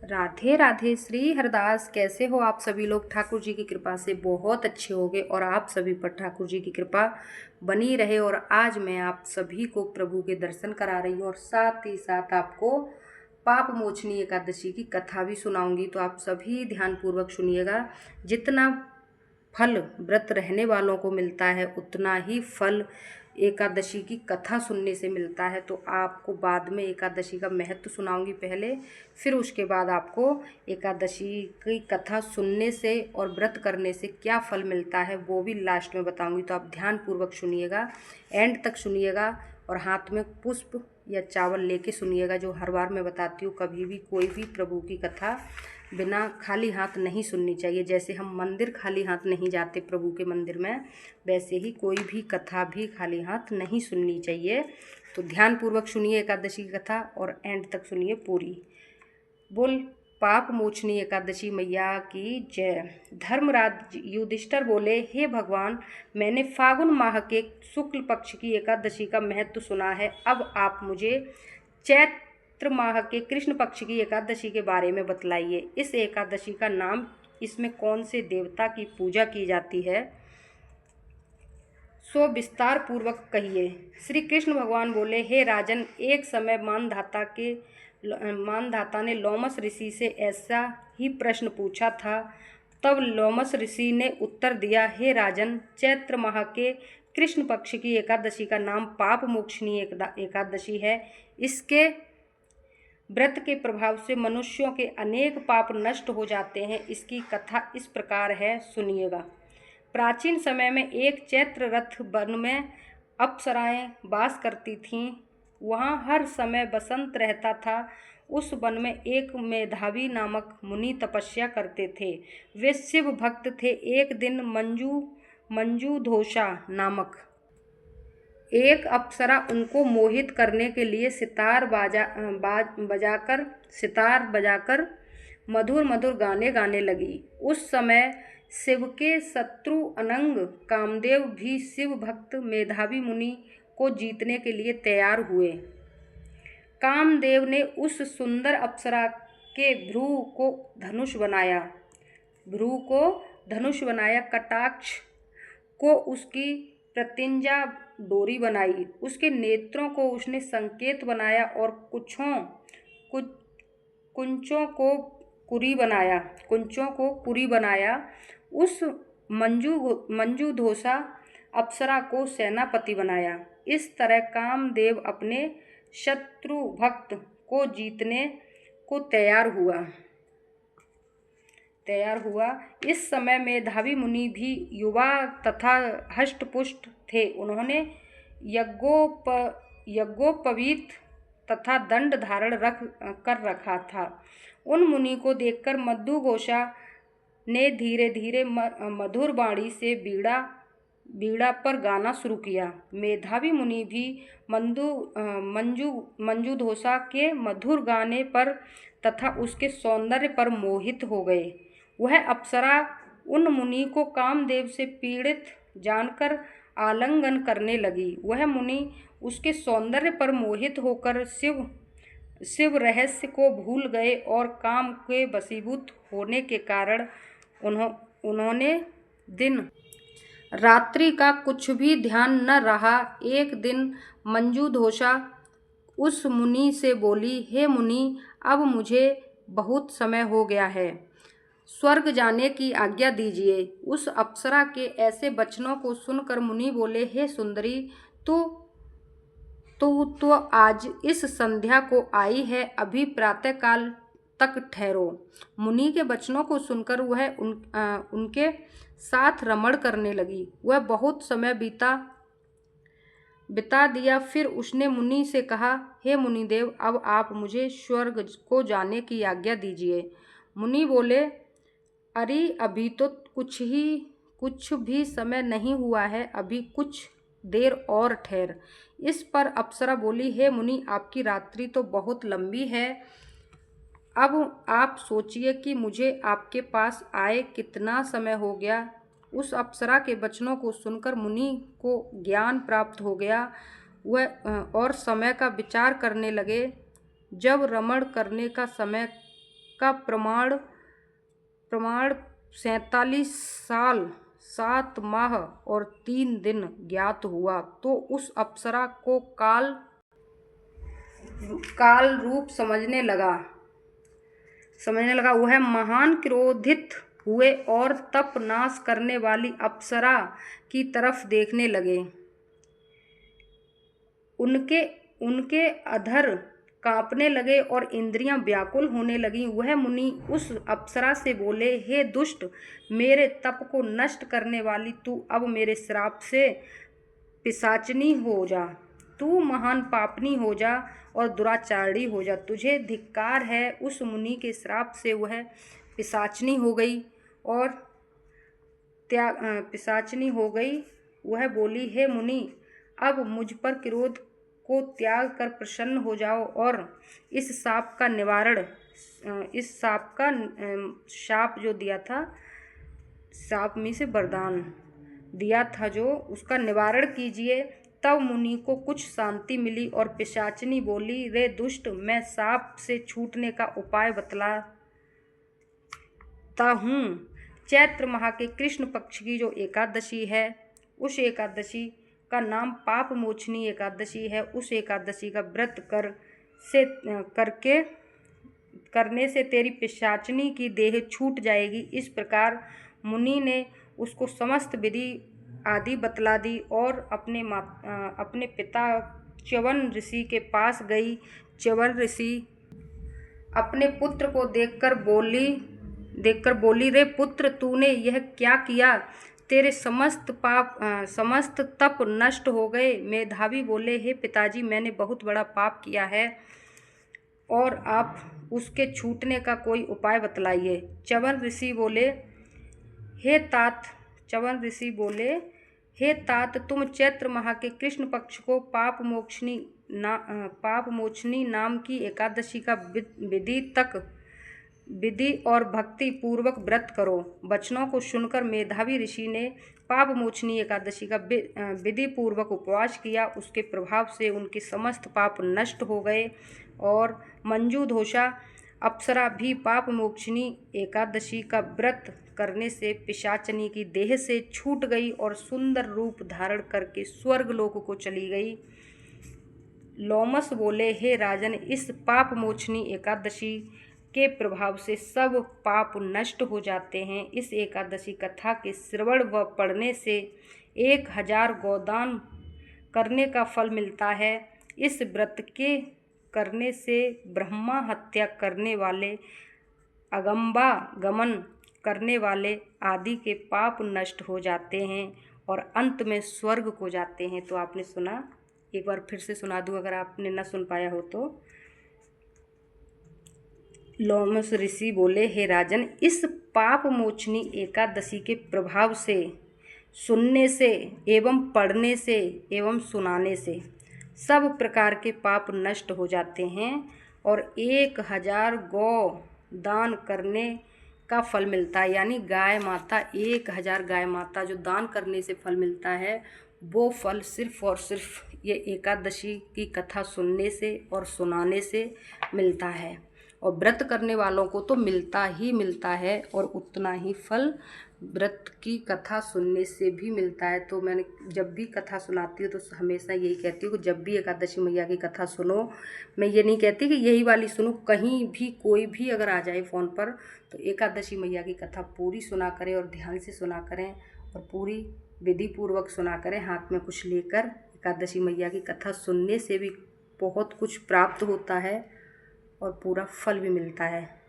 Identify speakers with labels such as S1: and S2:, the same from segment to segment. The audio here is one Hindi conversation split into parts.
S1: राधे राधे। श्री हरदास, कैसे हो आप सभी लोग? ठाकुर जी की कृपा से बहुत अच्छे होंगे और आप सभी पर ठाकुर जी की कृपा बनी रहे। और आज मैं आप सभी को प्रभु के दर्शन करा रही हूँ और साथ ही साथ आपको पाप मोचनी एकादशी की कथा भी सुनाऊंगी। तो आप सभी ध्यानपूर्वक सुनिएगा। जितना फल व्रत रहने वालों को मिलता है उतना ही फल एकादशी की कथा सुनने से मिलता है। तो आपको बाद में एकादशी का महत्व सुनाऊंगी पहले, फिर उसके बाद आपको एकादशी की कथा सुनने से और व्रत करने से क्या फल मिलता है वो भी लास्ट में बताऊंगी। तो आप ध्यानपूर्वक सुनिएगा, एंड तक सुनिएगा और हाथ में पुष्प या चावल लेके सुनिएगा। जो हर बार मैं बताती हूँ, कभी भी कोई भी प्रभु की कथा बिना खाली हाथ नहीं सुननी चाहिए। जैसे हम मंदिर खाली हाथ नहीं जाते प्रभु के मंदिर में, वैसे ही कोई भी कथा भी खाली हाथ नहीं सुननी चाहिए। तो ध्यानपूर्वक सुनिए एकादशी की कथा और एंड तक सुनिए पूरी। बोल पाप मोचनी एकादशी मैया की जय। धर्मराज युधिष्ठिर बोले, हे भगवान, मैंने फागुन माह के शुक्ल पक्ष की एकादशी का महत्व सुना है। अब आप मुझे चैत्र माह के कृष्ण पक्ष की एकादशी के बारे में बतलाइए। इस एकादशी का नाम, इसमें कौन से देवता की पूजा की जाती है, सो विस्तार पूर्वक कहिए। श्री कृष्ण भगवान बोले, हे राजन, एक समय मानधाता ने लोमस ऋषि से ऐसा ही प्रश्न पूछा था। तब लोमस ऋषि ने उत्तर दिया, हे राजन, चैत्र माह के कृष्ण पक्ष की एकादशी का नाम पाप मोक्षणी एकादशी है। इसके व्रत के प्रभाव से मनुष्यों के अनेक पाप नष्ट हो जाते हैं। इसकी कथा इस प्रकार है, सुनिएगा। प्राचीन समय में एक चैत्र रथ वन में अप्सराएं वास करती थीं। वहाँ हर समय बसंत रहता था। उस वन में एक मेधावी नामक मुनि तपस्या करते थे। वे शिव भक्त थे। एक दिन मंजूधोषा नामक एक अप्सरा उनको मोहित करने के लिए सितार बजाकर मधुर मधुर गाने गाने लगी। उस समय शिव के शत्रु अनंग कामदेव भी शिव भक्त मेधावी मुनि को जीतने के लिए तैयार हुए। कामदेव ने उस सुंदर अप्सरा के भ्रू को धनुष बनाया, कटाक्ष को उसकी प्रतिंजा डोरी बनाई, उसके नेत्रों को उसने संकेत बनाया और कुंचों को पुरी बनाया। उस मंजूधोषा अप्सरा को सेनापति बनाया। इस तरह कामदेव अपने शत्रु भक्त को जीतने को तैयार हुआ। इस समय मेधावी मुनि भी युवा तथा हष्टपुष्ट थे। उन्होंने यज्ञोपवीत तथा दंड धारण कर रखा था। उन मुनि को देखकर मंजूघोषा ने धीरे धीरे मधुर वाणी से बीड़ा पर गाना शुरू किया। मेधावी मुनि भी मंजूधोषा के मधुर गाने पर तथा उसके सौंदर्य पर मोहित हो गए। वह अप्सरा उन मुनि को कामदेव से पीड़ित जानकर आलिंगन करने लगी। वह मुनि उसके सौंदर्य पर मोहित होकर शिव रहस्य को भूल गए और काम के वशीभूत होने के कारण उन्होंने दिन रात्रि का कुछ भी ध्यान न रहा। एक दिन मंजूधोषा उस मुनि से बोली, हे मुनि, अब मुझे बहुत समय हो गया है, स्वर्ग जाने की आज्ञा दीजिए। उस अप्सरा के ऐसे वचनों को सुनकर मुनि बोले, हे सुंदरी, तो आज इस संध्या को आई है, अभी प्रातःकाल तक ठहरो। मुनि के वचनों को सुनकर वह उनके साथ रमण करने लगी। वह बहुत समय बिता दिया। फिर उसने मुनि से कहा, हे मुनिदेव, अब आप मुझे स्वर्ग को जाने की आज्ञा दीजिए। मुनि बोले, अरे अभी तो कुछ भी समय नहीं हुआ है, अभी कुछ देर और ठहर। इस पर अप्सरा बोली, हे मुनि, आपकी रात्रि तो बहुत लंबी है। अब आप सोचिए कि मुझे आपके पास आए कितना समय हो गया। उस अप्सरा के वचनों को सुनकर मुनि को ज्ञान प्राप्त हो गया। वह और समय का विचार करने लगे। जब रमण करने का समय का प्रमाण 47 साल 7 माह और 3 दिन ज्ञात हुआ, तो उस अप्सरा को काल रूप समझने लगा। वह महान क्रोधित हुए और तप नाश करने वाली अप्सरा की तरफ देखने लगे। उनके अधर कांपने लगे और इंद्रियां व्याकुल होने लगीं। वह मुनि उस अप्सरा से बोले, हे दुष्ट, मेरे तप को नष्ट करने वाली तू अब मेरे श्राप से पिशाचनी हो जा। तू महान पापनी हो जा और दुराचारी हो जा। तुझे धिक्कार है। उस मुनि के श्राप से वह पिशाचनी हो गई और पिशाचनी हो गई। वह बोली, हे मुनि, अब मुझ पर क्रोध को त्याग कर प्रसन्न हो जाओ और इस शाप का शाप जो दिया था, शाप में से वरदान दिया था जो, उसका निवारण कीजिए। तब मुनि को कुछ शांति मिली और पिशाचिनी बोली, रे दुष्ट, मैं शाप से छूटने का उपाय बतलाता हूँ। चैत्र माह के कृष्ण पक्ष की जो एकादशी है, उस एकादशी का नाम पाप मोचनी एकादशी है। उस एकादशी का व्रत करने से तेरी पिशाचनी की देह छूट जाएगी। इस प्रकार मुनि ने उसको समस्त विधि आदि बतला दी और अपने पिता च्यवन ऋषि के पास गई। च्यवन ऋषि अपने पुत्र को देखकर बोली, रे पुत्र, तूने यह क्या किया? तेरे समस्त तप नष्ट हो गए। मेधावी बोले, हे पिताजी, मैंने बहुत बड़ा पाप किया है और आप उसके छूटने का कोई उपाय बतलाइए। च्यवन ऋषि बोले, हे तात, तुम चैत्र माह के कृष्ण पक्ष को पाप मोचनी नाम की एकादशी का विधि और भक्ति पूर्वक व्रत करो। वचनों को सुनकर मेधावी ऋषि ने पाप मोचनी एकादशी का विधि पूर्वक उपवास किया। उसके प्रभाव से उनके समस्त पाप नष्ट हो गए और मंजू दोषा अप्सरा भी पाप मोचनी एकादशी का व्रत करने से पिशाचनी की देह से छूट गई और सुंदर रूप धारण करके स्वर्ग लोक को चली गई। लोमस बोले, हे राजन, इस पाप मोचनी एकादशी के प्रभाव से सब पाप नष्ट हो जाते हैं। इस एकादशी कथा के श्रवण व पढ़ने से 1000 गोदान करने का फल मिलता है। इस व्रत के करने से ब्रह्मा हत्या करने वाले, अगंबा गमन करने वाले आदि के पाप नष्ट हो जाते हैं और अंत में स्वर्ग को जाते हैं। तो आपने सुना, एक बार फिर से सुना दूं अगर आपने न सुन पाया हो तो। लोमस ऋषि बोले, हे राजन, इस पाप मोचनी एकादशी के प्रभाव से, सुनने से एवं पढ़ने से एवं सुनाने से सब प्रकार के पाप नष्ट हो जाते हैं और 1000 गौ दान करने का फल मिलता है। यानी गाय माता, 1000 गाय माता जो दान करने से फल मिलता है, वो फल सिर्फ और सिर्फ ये एकादशी की कथा सुनने से और सुनाने से मिलता है। और व्रत करने वालों को तो मिलता ही मिलता है और उतना ही फल व्रत की कथा सुनने से भी मिलता है। तो मैंने जब भी कथा सुनाती हूँ तो हमेशा यही कहती हूँ कि जब भी एकादशी मैया की कथा सुनो, मैं ये नहीं कहती कि यही वाली सुनो, कहीं भी कोई भी अगर आ जाए फ़ोन पर तो एकादशी मैया की कथा पूरी सुना करें और ध्यान से सुना करें और पूरी विधि पूर्वक सुना करें, हाथ में कुछ लेकर। एकादशी मैया की कथा सुनने से भी बहुत कुछ प्राप्त होता है और पूरा फल भी मिलता है।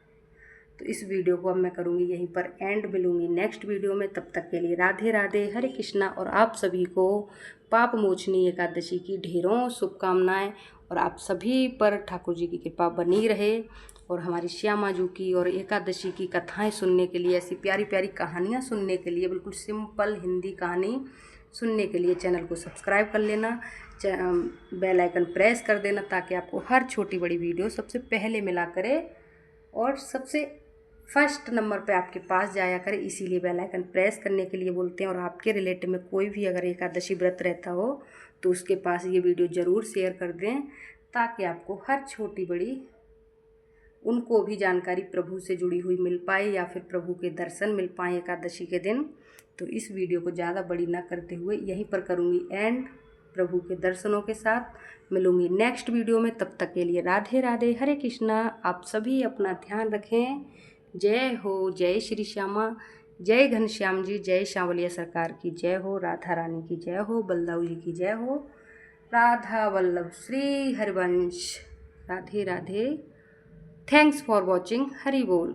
S1: तो इस वीडियो को अब मैं करूँगी यहीं पर एंड, मिलूँगी नेक्स्ट वीडियो में। तब तक के लिए राधे राधे, हरे कृष्णा। और आप सभी को पाप मोचनी एकादशी की ढेरों शुभकामनाएं और आप सभी पर ठाकुर जी की कृपा बनी रहे। और हमारी श्यामा जू की और एकादशी की कथाएं सुनने के लिए, ऐसी प्यारी प्यारी कहानियाँ सुनने के लिए, बिल्कुल सिंपल हिंदी कहानी सुनने के लिए चैनल को सब्सक्राइब कर लेना, बेल आइकन प्रेस कर देना ताकि आपको हर छोटी बड़ी वीडियो सबसे पहले मिला करे और सबसे फर्स्ट नंबर पे आपके पास जाया करे। इसीलिए बेल आइकन प्रेस करने के लिए बोलते हैं। और आपके रिलेटिव में कोई भी अगर एकादशी व्रत रहता हो तो उसके पास ये वीडियो ज़रूर शेयर कर दें ताकि आपको हर छोटी बड़ी उनको भी जानकारी प्रभु से जुड़ी हुई मिल पाए या फिर प्रभु के दर्शन मिल पाए एकादशी के दिन। तो इस वीडियो को ज़्यादा बड़ी ना करते हुए यहीं पर करूँगी एंड। प्रभु के दर्शनों के साथ मिलूंगी नेक्स्ट वीडियो में। तब तक के लिए राधे राधे, हरे कृष्णा। आप सभी अपना ध्यान रखें। जय हो, जय श्री श्यामा, जय घनश्याम जी, जय सांवलिया सरकार की जय हो, राधा रानी की जय हो, बलदाऊ जी की जय हो, Radha Vallabh Shri Harivansh. Radhe Radhe. Thanks for watching. Hari बोल।